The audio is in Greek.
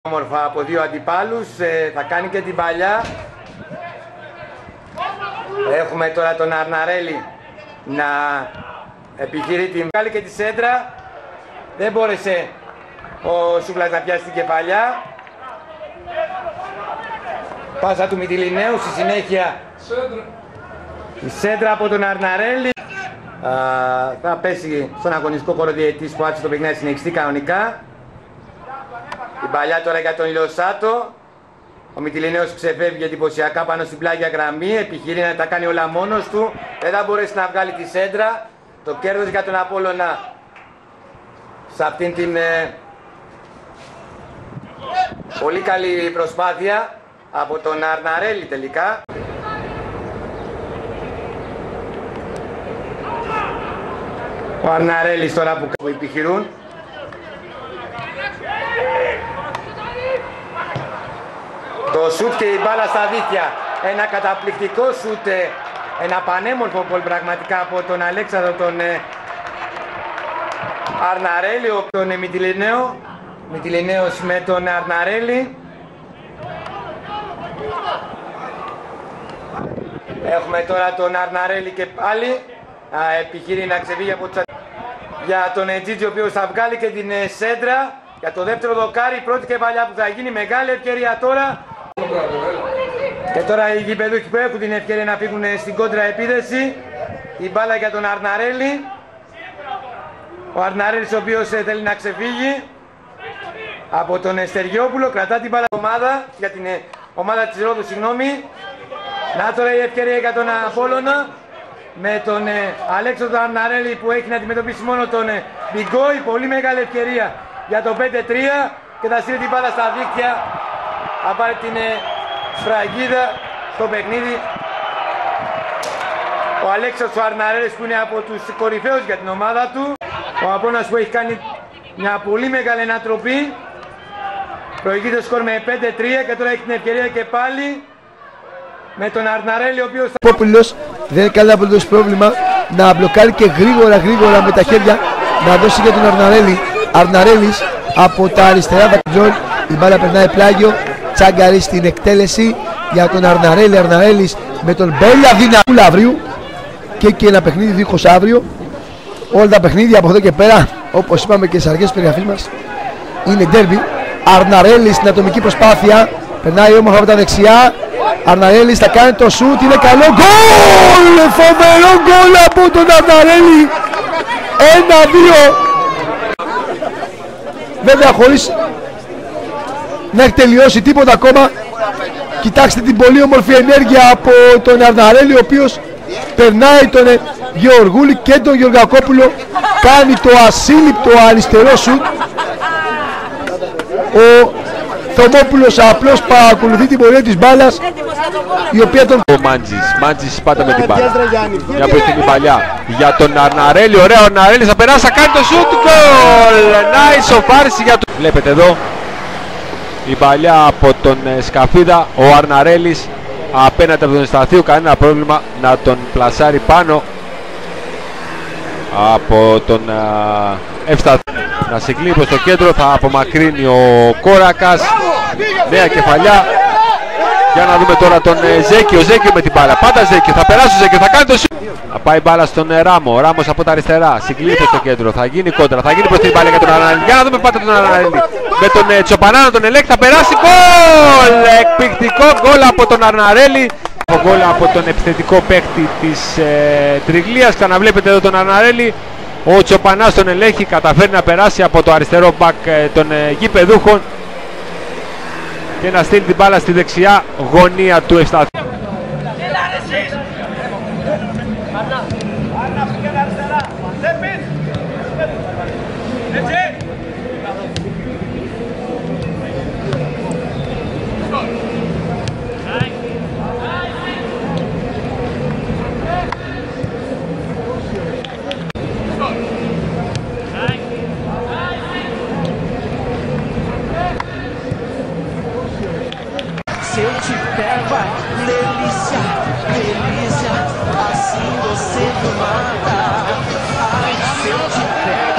Όμορφα από δύο αντιπάλους, θα κάνει και την παλιά. Έχουμε τώρα τον Αρναρέλη να επιχειρεί την βγάλει και τη σέντρα. Δεν μπόρεσε ο Σούκλας να πιάσει την κεφαλιά. Πάσα του Μυτιληναίου, στη συνέχεια η σέντρα από τον Αρναρέλη. Θα πέσει στον αγωνιστικό χώρο διαιτητής που άφησε το παιχνίδι να συνεχιστεί κανονικά. Η παλιά τώρα για τον Λιωσάτο. Ο Μυτιληναίος ξεφεύγει εντυπωσιακά πάνω στην πλάγια γραμμή. Επιχειρεί να τα κάνει όλα μόνος του. Δεν θα μπορέσει να βγάλει τη σέντρα. Το κέρδος για τον Απόλλωνα σε αυτήν την πολύ καλή προσπάθεια από τον Αρναρέλη τελικά. Ο Αρναρέλης τώρα που επιχειρούν. Το σουτ και η μπάλα στα δίχτυα. Ένα καταπληκτικό σουτ, ένα πανέμορφο γκολ πραγματικά από τον Αλέξανδρο τον Αρναρέλη, τον Μυτιληναίο. Μυτιληναίος με τον Αρναρέλη. Έχουμε τώρα τον Αρναρέλη και πάλι επιχειρεί να ξεφύγει από τους για τον Τζίτζι, ο οποίος θα βγάλει και την σέντρα για το δεύτερο δοκάρι. Η πρώτη κεφαλιά που θα γίνει, μεγάλη ευκαιρία τώρα. Και τώρα οι γηπεδούχοι που έχουν την ευκαιρία να φύγουν στην κόντρα επίδεση. Η μπάλα για τον Αρναρέλη. Ο Αρναρέλης ο οποίος θέλει να ξεφύγει από τον Στεριόπουλο. Κρατά την μπάλα για την ομάδα της Ρόδου, συγγνώμη. Να τώρα η ευκαιρία για τον Απόλλωνα με τον Αλέξανδρο Αρναρέλη που έχει να αντιμετωπίσει μόνο τον Μπιγκόη. Πολύ μεγάλη ευκαιρία για το 5-3 και θα στείλει την μπάλα στα δίκτυα. Θα πάρει την σφραγίδα στο παιχνίδι. Ο Αλέξανδρος Αρναρέλης που είναι από τους κορυφαίους για την ομάδα του. Ο Απόλλωνας που έχει κάνει μια πολύ μεγάλη ανατροπή. Προηγείται το σκορ με 5-3 και τώρα έχει την ευκαιρία και πάλι με τον Αρναρέλη, ο οποίος Πόπουλος δεν είναι κανένα απολύτως πρόβλημα να μπλοκάρει και γρήγορα με τα χέρια να δώσει για τον Αρναρέλη. Αρναρέλης από τα αριστερά δακτυλών, η μπάλα περνάει πλάγιο, τσάγκαρη στην εκτέλεση για τον Αρναρέλη. Αρναρέλης με τον Μπέλια δυναμούλα αύριο και ένα παιχνίδι δίχως αύριο. Όλα τα παιχνίδια από εδώ και πέρα, όπως είπαμε και στις αρχές της περιγραφής μας, είναι ντέρμπι. Αρναρέλης στην ατομική προσπάθεια, περνάει όμορφα από τα δεξιά. Αρναρέλης θα κάνει το σουτ, είναι καλό γκολ! Φοβερό γκολ από τον Αρναρέλη! 1-2. Βέβαια χωρίς να έχει τελειώσει τίποτα ακόμα. Κοιτάξτε την πολύ όμορφη ενέργεια από τον Αρναρέλη, ο οποίος περνάει τον Γεωργούλη και τον Γεωργακόπουλο. Κάνει το ασύλληπτο αριστερό σουτ. Ο Θωμόπουλος απλώς παρακολουθεί την πορεία της μπάλας, η οποία τον... Ο Μάντζης πάντα με την μπάλα. Μια προστινή παλιά για τον Αρναρέλη. Ωραία, ο Αρναρέλης θα περάσει, θα κάνει το σουτ. Γκολ! Nice σοφάριση για τον... Βλέπετε εδώ η παλιά από τον Σκαφίδα. Ο Αρναρέλης απέναντι από τον Σταθίου, κανένα πρόβλημα να τον πλασάρει πάνω από τον Ευσταθίου. Να συγκλίνει προς το κέντρο, θα απομακρύνει ο Κόρακας. Νέα κεφαλιά. Για να δούμε τώρα τον Ζέκη. Ο Ζέκη με την μπάλα. Πάντα Ζέκη. Θα περάσει ο Ζέκη. Θα κάνει το σουτ. Θα πάει μπάλα στον Ράμο. Ο Ράμος από τα αριστερά. Συγκλίνει προς το κέντρο. Θα γίνει κόντρα. Θα γίνει προς την μπάλα για τον Αρναρέλη. Για να δούμε πάντα τον Αρναρέλη. Με τον Τσοπανάνο τον ελέγχει. Θα περάσει. Γκολ! Εκπληκτικό γκολ από τον Αρναρέλη. Γκολ από τον επιθετικό παίκτη της Τριγλίας. Ξαναβλέπετε εδώ τον Αρναρέλη. Ο Τσοπανάς τον ελέγχει, καταφέρει να περάσει από το αριστερό μπακ των γηπεδούχων και να στείλει την μπάλα στη δεξιά γωνία του Ευσταθίου. Se eu te pego, ai, delícia, delícia, assim você me mata. Ai, se eu te pego.